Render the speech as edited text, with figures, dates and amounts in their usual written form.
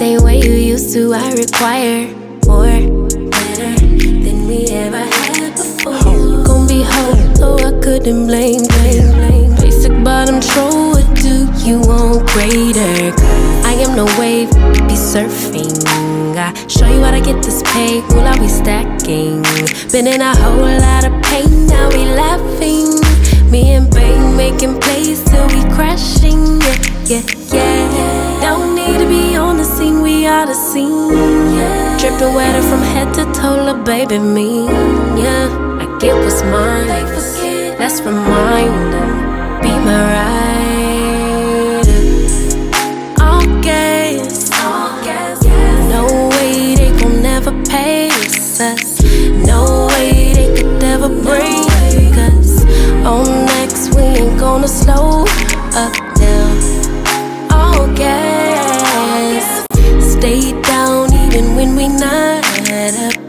same way you used to, I require more, better than we ever had before. Gon' be whole, so I couldn't blame. Basic bottom troll, what do you want greater? I am no wave, be surfing. I show you how to get this pay, will I be stacking? Been in a whole lot of pain, now we laughing. Me and Bang making plays till we crashing, yeah. Don't need to be on the scene, we are the scene, yeah. Dripping wetter from head to toe, lil' baby me, yeah. I get what's mine, let's remind them, be my ride. All gas, no way they gon' never pace us. No way they could ever break us. On next, we ain't gonna slow up now. All gas, stay down even when we not up.